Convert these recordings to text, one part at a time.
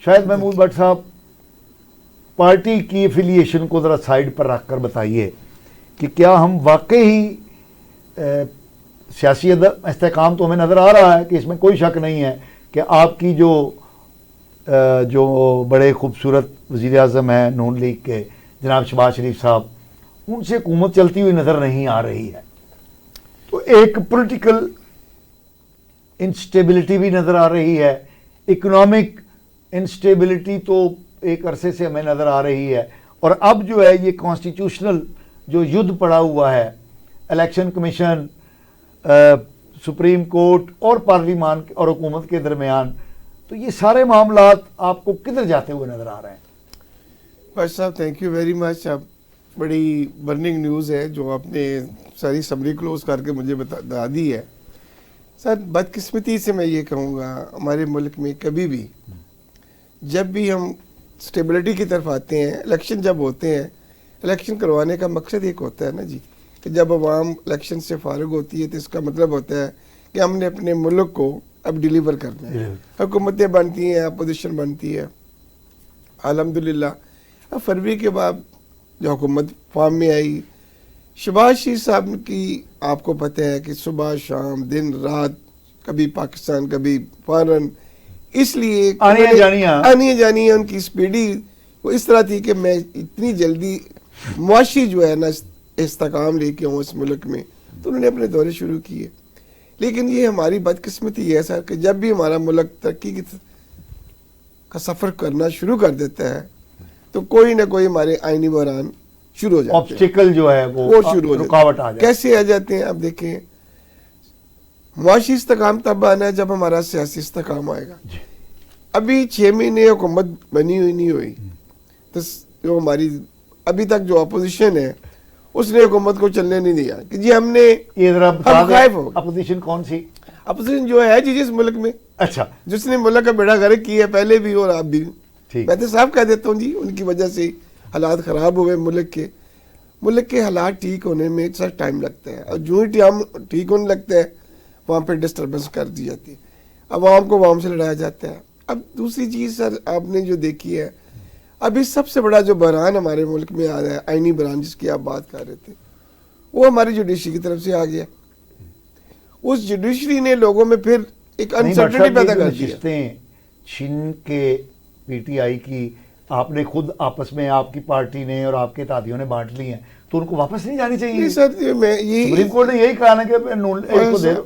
شاید محمود بٹ صاحب پارٹی کی افیلیشن کو ذرا سائڈ پر رکھ کر بتائیے کہ کیا ہم واقعی سیاسی استحکام تو ہمیں نظر آ رہا ہے کہ اس میں کوئی شک نہیں ہے کہ آپ کی جو بڑے خوبصورت وزیر اعظم ہیں نون لیگ کے جناب شہباز شریف صاحب، ان سے حکومت چلتی ہوئی نظر نہیں آ رہی ہے، تو ایک پولیٹیکل انسٹیبلٹی بھی نظر آ رہی ہے، اکنامک انسٹیبلٹی تو ایک عرصے سے ہمیں نظر آ رہی ہے، اور اب جو ہے یہ کانسٹیٹیوشنل جو یدھ پڑا ہوا ہے الیکشن کمیشن، سپریم کورٹ اور پارلیمان اور حکومت کے درمیان، تو یہ سارے معاملات آپ کو کدھر جاتے ہوئے نظر آ رہے ہیں؟ بھائی صاحب تھینک یو ویری مچ. آپ بڑی برننگ نیوز ہے جو آپ نے ساری سمری کلوز کر کے مجھے بتا دی ہے. سر بدقسمتی سے میں یہ کہوں گا ہمارے ملک میں کبھی بھی جب بھی ہم اسٹیبلٹی کی طرف آتے ہیں، الیکشن جب ہوتے ہیں، الیکشن کروانے کا مقصد ایک ہوتا ہے نا جی کہ جب عوام الیکشن سے فارغ ہوتی ہے تو اس کا مطلب ہوتا ہے کہ ہم نے اپنے ملک کو اب ڈیلیور کرنا ہے. حکومتیں بنتی ہیں، اپوزیشن بنتی ہے. الحمدللہ اب فروری کے بعد جو حکومت فارم میں آئی، شہباز شریف صاحب کی آپ کو پتہ ہے کہ صبح شام دن رات کبھی پاکستان کبھی فارن، اس لیے آنی جانی ان کی سپیڈی وہ اس طرح تھی کہ میں اتنی جلدی معاشی جو ہے نا استحکام لے کے ہوں اس ملک میں، تو انہوں نے اپنے دورے شروع کیے. لیکن یہ ہماری بدقسمتی ہے سر کہ جب بھی ہمارا ملک ترقی کا سفر کرنا شروع کر دیتا ہے تو کوئی نہ کوئی ہمارے آئینی بحران شروع ہو جاتے ہیں، آبسٹیکل جو ہے وہ شروع ہو رکاوٹ آ جاتی ہے. کیسے آ جاتے ہیں آپ دیکھیں، معاشی استحکام تب آنا ہے جب ہمارا سیاسی استحکام آئے گا. ابھی 6 مہینے حکومت بنی ہوئی نہیں ہوئی تو جو ہماری ابھی تک جو اپوزیشن ہے اس نے حکومت کو چلنے نہیں دیا کہ جی ہم نے اپوزیشن کون سی؟ اپوزیشن جو ہے جی جس ملک میں اچھا جس نے ملک کا بیڑا غرق کیا ہے پہلے بھی اور اب بھی، میں تو صاحب کہہ دیتا ہوں جی ان کی وجہ سے حالات خراب ہوئے ملک کے حالات ٹھیک ہونے میں سر ٹائم لگتا ہے، اور جو ہی ٹھیک ہونے لگتا ہے وہاں پہ ڈسٹربنس کر دی جاتی ہے، عوام کو عوام سے لڑایا جاتا ہے. اب دوسری چیز سر آپ نے جو دیکھی ہے، ابھی سب سے بڑا جو بحران ہمارے ملک میں آ رہا ہے آئینی بحران جس کی آپ بات کر رہے تھے، وہ ہماری جوڈیشری کی طرف سے آ گیا. اس جوڈیشری نے لوگوں میں پھر ایک انسرٹنٹی پیدا کر دی. چھین کے پی ٹی آئی کی آپ نے خود آپس میں آپ کی پارٹی نے اور آپ کے اتحادیوں نے بانٹ لی ہیں، تو ان کو واپس نہیں جانی چاہیے؟ سر سپریم کورٹ نے یہی کہا نا کہ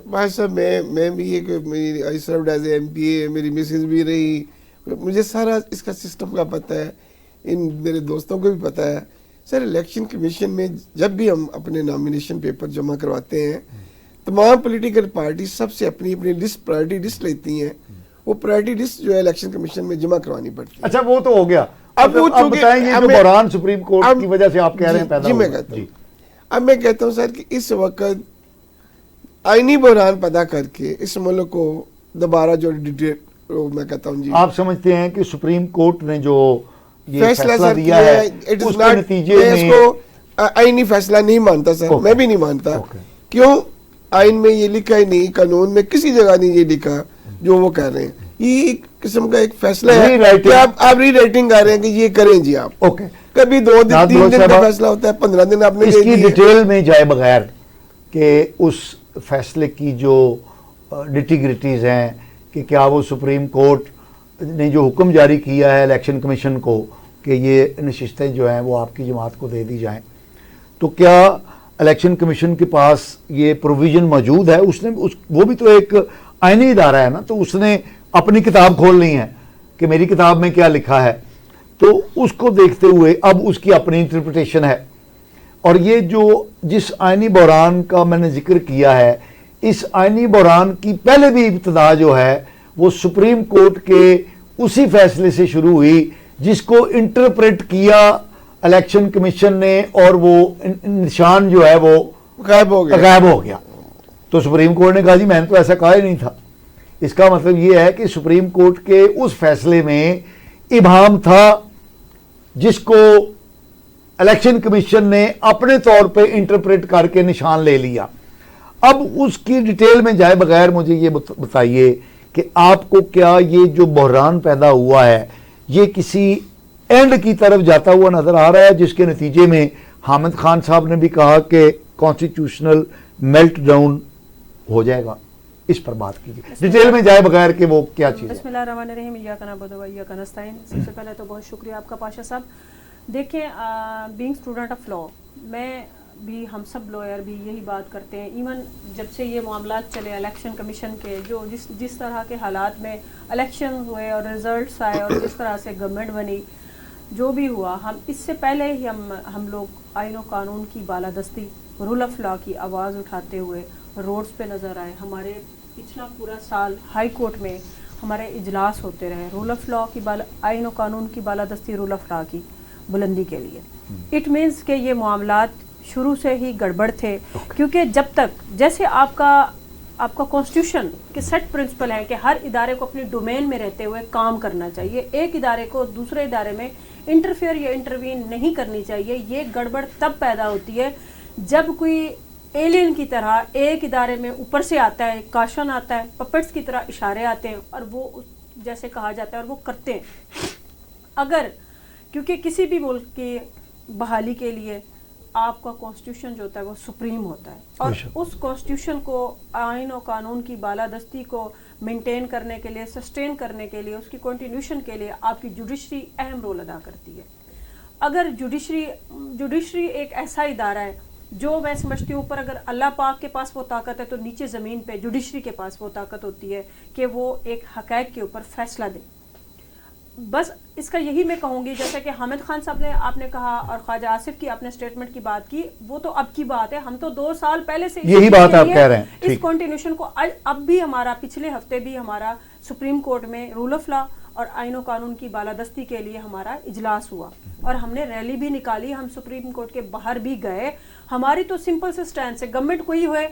بھائی صاحب میں بھی یہ I served as a M P A, میری مسز بھی رہی، مجھے سارا اس کا سسٹم کا پتہ ہے، ان میرے دوستوں کو بھی پتہ ہے. سر الیکشن کمیشن میں جب بھی ہم اپنے نامینیشن پیپر جمع کرواتے ہیں، تمام پولیٹیکل پارٹی سب سے اپنی لسٹ پرائرٹی لسٹ لیتی ہیں، وہ پرائرٹی لسٹ جو ہے الیکشن کمیشن میں جمع کروانی پڑتی ہے. اچھا وہ تو ہو گیا. اب بتائیں یہ جو بحران سپریم کورٹ کی وجہ سے آپ کہہ رہے ہیں پیدا ہوا. اب میں کہتا ہوں سر کہ اس وقت آئینی بحران پیدا کر کے اس ملک کو دوبارہ جو میں کہتا ہوں جی آپ سمجھتے ہیں کہ سپریم کورٹ نے جو فیصلہ دیا ہے اس کے نتیجے میں اس کو آئینی فیصلہ نہیں مانتا سر، میں بھی نہیں مانتا. کیوں؟ آئین میں یہ لکھا ہی نہیں، قانون میں کسی جگہ نہیں یہ لکھا جو وہ کہہ رہے ہیں. یہ ایک قسم کا ایک فیصلہ ہے کہ آپ ری رائٹنگ کر رہے ہیں کہ یہ کریں جی آپ. کبھی 2 دن 3 دن کا فیصلہ ہوتا ہے، 15 دن آپ نے اس کی ڈیٹیل میں جائے بغیر کہ اس فیصلے کی جو ڈٹی گریٹیز ہیں کہ کیا وہ سپریم کورٹ نے جو حکم جاری کیا ہے الیکشن کمیشن کو کہ یہ نشستیں جو ہیں وہ آپ کی جماعت کو دے دی جائیں، تو کیا الیکشن کمیشن کے پاس یہ پروویژن موجود ہے؟ اس نے وہ بھی تو ایک آئینی ادارہ ہے نا، تو اس نے اپنی کتاب کھولنی ہے کہ میری کتاب میں کیا لکھا ہے، تو اس کو دیکھتے ہوئے اب اس کی اپنی انٹرپریٹیشن ہے. اور یہ جو جس آئینی بحران کا میں نے ذکر کیا ہے، اس آئینی بحران کی پہلے بھی ابتدا جو ہے وہ سپریم کورٹ کے اسی فیصلے سے شروع ہوئی جس کو انٹرپریٹ کیا الیکشن کمیشن نے، اور وہ نشان جو ہے وہ غائب ہو گیا. تو سپریم کورٹ نے کہا جی میں نے تو ایسا کہا ہی نہیں تھا. اس کا مطلب یہ ہے کہ سپریم کورٹ کے اس فیصلے میں ابہام تھا جس کو الیکشن کمیشن نے اپنے طور پہ انٹرپریٹ کر کے نشان لے لیا. اب اس کی ڈیٹیل میں جائے بغیر مجھے یہ بتائیے کہ آپ کو کیا یہ جو بحران پیدا ہوا ہے یہ کسی اینڈ کی طرف جاتا ہوا نظر آ رہا ہے، جس کے نتیجے میں حامد خان صاحب نے بھی کہا کہ کانسٹیٹیوشنل میلٹ ڈاؤن ہو جائے گا. اس پر بات کیجیے ڈیٹیل میں جائے بغیر کہ وہ کیا چیز ہے. بسم اللہ الرحمن الرحیم. ایاک نعبد و ایاک نستعین. سب سے پہلے تو بہت شکریہ آپ کا پاشا صاحب. دیکھیں بینگ اسٹوڈنٹ آف لا، میں بھی، ہم سب لوئر بھی یہی بات کرتے ہیں. ایون جب سے یہ معاملات چلے الیکشن کمیشن کے، جو جس طرح کے حالات میں الیکشن ہوئے اور ریزلٹس آئے اور جس طرح سے گورنمنٹ بنی، جو بھی ہوا، ہم اس سے پہلے ہی ہم لوگ آئین و قانون کی بالادستی، رول آف لا کی آواز اٹھاتے ہوئے روڈز پہ نظر آئے. ہمارے پچھلا پورا سال ہائی کورٹ میں ہمارے اجلاس ہوتے رہے رول آف لا کی آئین و قانون کی بالادستی، رول آف لا کی بلندی کے لیے. اٹ مینس کہ یہ معاملات شروع سے ہی گڑبڑ تھے، کیونکہ جب تک جیسے آپ کا کانسٹیٹیوشن کے سیٹ پرنسپل ہے کہ ہر ادارے کو اپنی ڈومین میں رہتے ہوئے کام کرنا چاہیے، ایک ادارے کو دوسرے ادارے میں انٹرفیئر یا انٹروین نہیں کرنی چاہیے. یہ گڑبڑ تب پیدا ہوتی ہے جب کوئی ایلین کی طرح ایک ادارے میں اوپر سے آتا ہے، کاشن آتا ہے، پپٹس کی طرح اشارے آتے ہیں اور وہ جیسے کہا جاتا ہے اور وہ کرتے ہیں. اگر کیونکہ کسی بھی ملک کی بحالی کے لیے آپ کا کانسٹیٹیوشن جو ہوتا ہے وہ سپریم ہوتا ہے، اور اس کانسٹیٹیوشن کو آئین و قانون کی بالادستی کو مینٹین کرنے کے لیے، سسٹین کرنے کے لیے، اس کی کنٹینیوشن کے لیے آپ کی جوڈیشری اہم رول ادا کرتی ہے. اگر جوڈیشری ایک ایسا ادارہ ہے جو میں سمجھتی ہوں اوپر اگر اللہ پاک کے پاس وہ طاقت ہے تو نیچے زمین پہ جوڈیشری کے پاس وہ طاقت ہوتی ہے کہ وہ ایک حقائق کے اوپر فیصلہ دے. بس اس کا یہی میں کہوں گی، جیسا کہ حامد خان صاحب نے آپ نے کہا اور خواجہ آصف کی آپ نے اسٹیٹمنٹ کی بات کی، وہ تو اب کی بات ہے. ہم تو 2 سال پہلے سے یہی بات آپ کہہ رہے ہیں اس کنٹینیوشن کو. اب بھی ہمارا پچھلے ہفتے بھی ہمارا سپریم کورٹ میں رول آف لا اور آئین و قانون کی بالادستی کے لیے ہمارا اجلاس ہوا اور ہم نے ریلی بھی نکالی، ہم سپریم کورٹ کے باہر بھی گئے. ہماری تو سمپل سے سٹینڈ سے گورنمنٹ کوئی ہوئے،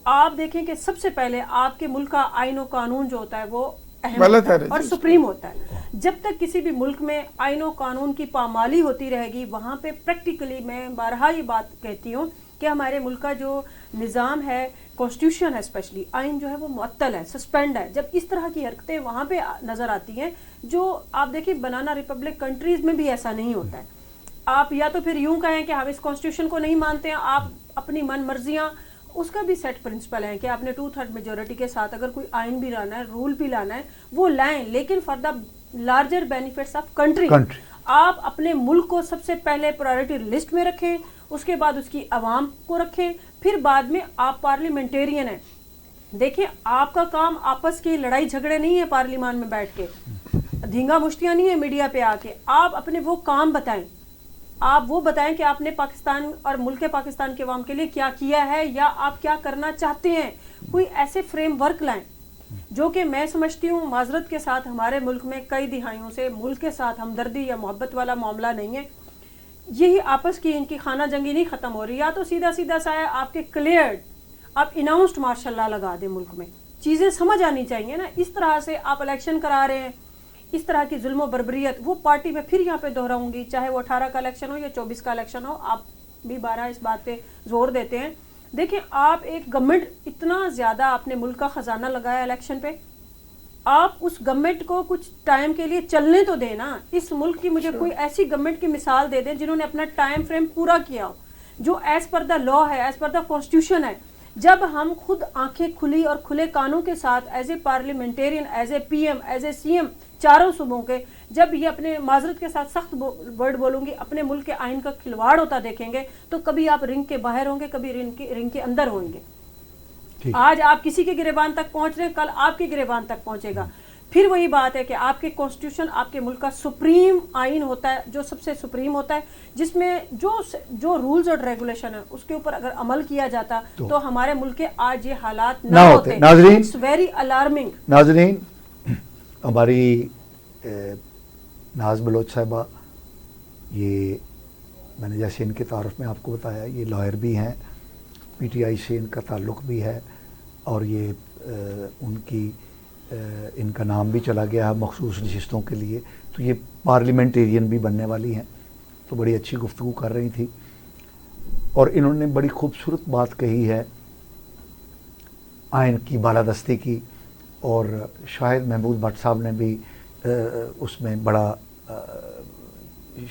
آپ دیکھیں کہ سب سے پہلے آپ کے ملک کا آئین و قانون جو ہوتا ہے وہ اہم ہوتا ہے اور سپریم ہوتا ہے. جب تک کسی بھی ملک میں آئین و قانون کی پامالی ہوتی رہے گی، وہاں پہ پریکٹیکلی میں بارہا یہ بات کہتی ہوں کہ ہمارے ملک کا جو نظام ہے، کانسٹیٹیوشن ہے اسپیشلی، آئین جو ہے وہ معطل ہے، سسپینڈ ہے. جب اس طرح کی حرکتیں وہاں پہ نظر آتی ہیں، جو آپ دیکھیں بنانا ریپبلک کنٹریز میں بھی ایسا نہیں ہوتا ہے. آپ یا تو پھر یوں کہیں کہ ہم اس کانسٹیٹیوشن کو نہیں مانتے ہیں، آپ اپنی من مرضیاں، اس کا بھی سیٹ پرنسپل ہے کہ آپ نے 2/3 میجورٹی کے ساتھ اگر کوئی آئین بھی لانا ہے، رول بھی لانا ہے، وہ لائیں، لیکن for the larger benefits of country. آپ اپنے ملک کو سب سے پہلے پرائرٹی لسٹ میں رکھیں، اس کے بعد اس کی عوام کو رکھیں، پھر بعد میں آپ پارلیمنٹیرین ہیں. دیکھیں آپ کا کام آپس کی لڑائی جھگڑے نہیں ہے پارلیمان میں بیٹھ کے، دھینگا مشتیاں نہیں ہے میڈیا پہ آ کے. آپ اپنے وہ کام بتائیں، آپ وہ بتائیں کہ آپ نے پاکستان اور ملک پاکستان کے عوام کے لیے کیا کیا ہے یا آپ کیا کرنا چاہتے ہیں. کوئی ایسے فریم ورک لائیں جو کہ میں سمجھتی ہوں معذرت کے ساتھ ہمارے ملک میں کئی دہائیوں سے ملک کے ساتھ ہمدردی یا محبت والا معاملہ نہیں ہے. یہی آپس کی ان کی خانہ جنگی نہیں ختم ہو رہی. یا تو سیدھا سیدھا سا ہے آپ کے کلیئرڈ، آپ اناؤنسڈ ماشاء اللہ لگا دیں. ملک میں چیزیں سمجھ آنی چاہیے نا. اس طرح سے آپ الیکشن کرا رہے ہیں، اس طرح کی ظلم و بربریت، وہ پارٹی میں پھر یہاں پہ دہراؤں گی، چاہے وہ 18 کا الیکشن ہو یا 24 کا الیکشن ہو، آپ بھی 12 اس بات پہ زور دیتے ہیں. دیکھیں آپ ایک گورنمنٹ اتنا زیادہ آپ نے ملک کا خزانہ لگایا الیکشن پہ، آپ اس گورنمنٹ کو کچھ ٹائم کے لیے چلنے تو دیں نا. اس ملک کی مجھے کوئی ایسی گورنمنٹ کی مثال دے دیں جنہوں نے اپنا ٹائم فریم پورا کیا ہو، جو ایز پر دا لا ہے، ایز پر دا کانسٹیٹیوشن ہے. جب ہم خود آنکھیں کھلی اور کھلے کانوں کے ساتھ as a parliamentarian, as a PM as, a اے سی ایم چاروں صوبوں کے، جب یہ اپنے معذرت کے ساتھ سخت ورڈ بولوں گی، اپنے ملک کے آئین کا کھلواڑ ہوتا دیکھیں گے تو کبھی آپ رنگ کے باہر ہوں گے، کبھی رنگ کے اندر ہوں گے. آج آپ کسی کے گریبان تک پہنچ رہے ہیں، کل آپ کے گریبان تک پہنچے گا. پھر وہی بات ہے کہ آپ کے کانسٹیٹیوشن آپ کے ملک کا سپریم آئین ہوتا ہے، جو سب سے سپریم ہوتا ہے، جس میں جو رولز اور ریگولیشن ہے اس کے اوپر اگر عمل کیا جاتا تو ہمارے ملک کے آج یہ حالات نہ ہوتے. It's very alarming. ناظرین، ہماری ناز بلوچ صاحبہ، یہ میں نے جیسے ان کے تعارف میں آپ کو بتایا، یہ لائر بھی ہیں، پی ٹی آئی سے ان کا تعلق بھی ہے، اور یہ ان کا نام بھی چلا گیا ہے مخصوص نشستوں کے لیے، تو یہ پارلیمنٹیرین بھی بننے والی ہیں. تو بڑی اچھی گفتگو کر رہی تھی اور انہوں نے بڑی خوبصورت بات کہی ہے آئین کی بالادستی کی، اور شاہد محمود بٹ صاحب نے بھی اس میں بڑا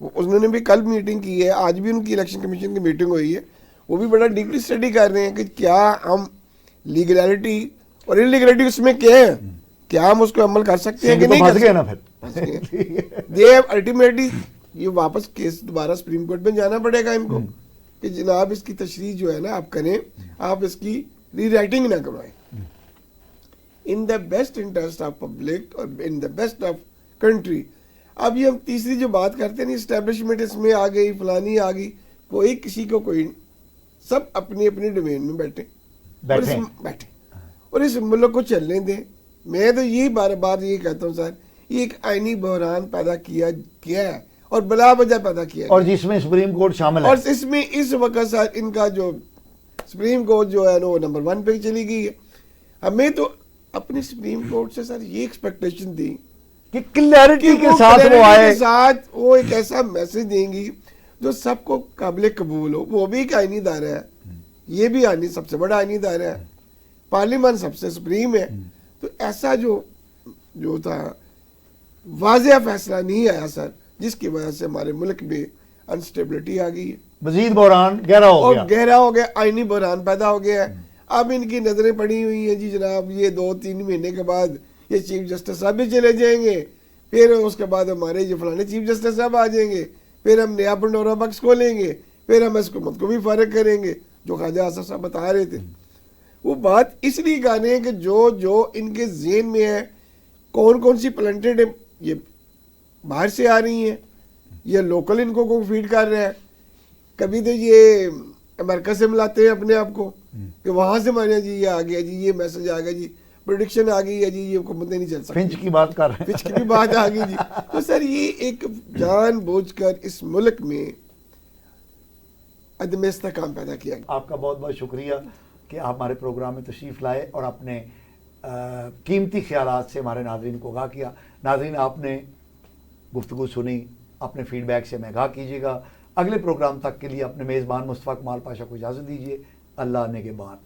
انہوں نے بھی کل میٹنگ کی ہے, آج بھی ان کی الیکشن کمیشن کی میٹنگ ہوئی ہے, وہ بھی بڑا ڈیپلی اسٹڈی کر رہے ہیں کہ کیا ہم لیگلیٹی اور انلیگلیٹی اس میں کیا ہے, کیا ہم اس کو عمل کر سکتے ہیں کہ نہیں کر گئے نا سکتے. پھر دے الٹیمیٹلی یہ واپس کیس دوبارہ سپریم کورٹ میں جانا پڑے گا ان کو کہ جناب اس کی تشریح جو ہے نا آپ کریں, آپ اس کی ری رائٹنگ نہ کروائیں in the best interest of public اور in the best of country. اب یہ ہم تیسری جو بات کرتے ہیں اسٹیبلشمنٹ اس میں آ گئی, فلانی آ گئی, کوئی کسی کو کوئی, سب اپنی اپنی ڈومین میں بیٹھے اور اس ملک کو چلنے دیں. میں تو یہی بار بار یہ کہتا ہوں سر, یہ ایک آئینی بحران پیدا کیا ہے اور بلا وجہ پیدا کیا اور جس میں سپریم کورٹ شامل ہے, اور اس میں اس وقت سر ان کا جو سپریم کورٹ جو ہے وہ نمبر 1 پہ چلی گئی ہے. ہمیں تو اپنی سپریم کورٹ سے سر یہ ایکسپیکٹیشن دی کہ کلیئرٹی کے ساتھ وہ clarity آئے, کے ساتھ وہ ایک ایسا میسج دیں گی جو سب کو قابل قبول ہو. وہ بھی ایک آئینی ادارہ ہے, یہ بھی آئینی سب سے بڑا آئینی ادارہ ہے, پارلیمنٹ سب سے سپریم ہے. تو ایسا جو تھا واضح فیصلہ نہیں آیا سر, جس کی وجہ سے ہمارے ملک میں انسٹیبلٹی آ گئی ہے, مزید بحران گہرا ہو اور گیا. گہرا ہو گیا, آئینی بحران پیدا ہو گیا ہے. اب ان کی نظریں پڑی ہوئی ہیں جی جناب, یہ 2-3 مہینے کے بعد یہ چیف جسٹس صاحب بھی چلے جائیں گے, پھر اس کے بعد ہمارے یہ فلانے چیف جسٹس صاحب آ جائیں گے, پھر ہم نیا پنڈورا باکس کھولیں گے, پھر ہم اس حکومت کو بھی فارغ کریں گے. جو خواجہ آصف صاحب بتا رہے تھے وہ بات اس لیے کہہ رہے ہیں کہ جو ان کے ذہن میں ہے, کون سی پلنٹڈ یہ باہر سے آ رہی ہیں یا لوکل ان کو فیڈ کر رہا ہے. کبھی تو یہ امریکہ سے ملاتے ہیں اپنے آپ کو کہ وہاں سے مانے جی یہ آ گیا جی, یہ میسج آ گیا جی, پروڈکشن آ گئی ہے جی, یہ حکومتیں نہیں چل سکتی. فنچ کی بات کر رہے ہیں, فنچ کی بھی بات آ گئی جی. تو سر یہ ایک جان بوجھ کر اس ملک میں عدم استحکام پیدا کیا گیا. آپ کا بہت بہت شکریہ کہ آپ ہمارے پروگرام میں تشریف لائے اور اپنے قیمتی خیالات سے ہمارے ناظرین کو آگاہ کیا. ناظرین, آپ نے گفتگو سنی, اپنے فیڈ بیک سے ہمیں آگاہ کیجیے گا. اگلے پروگرام تک کے لیے اپنے میزبان مصطفیٰ کمال پاشا کو اجازت دیجیے. اللہ نے کے بعد.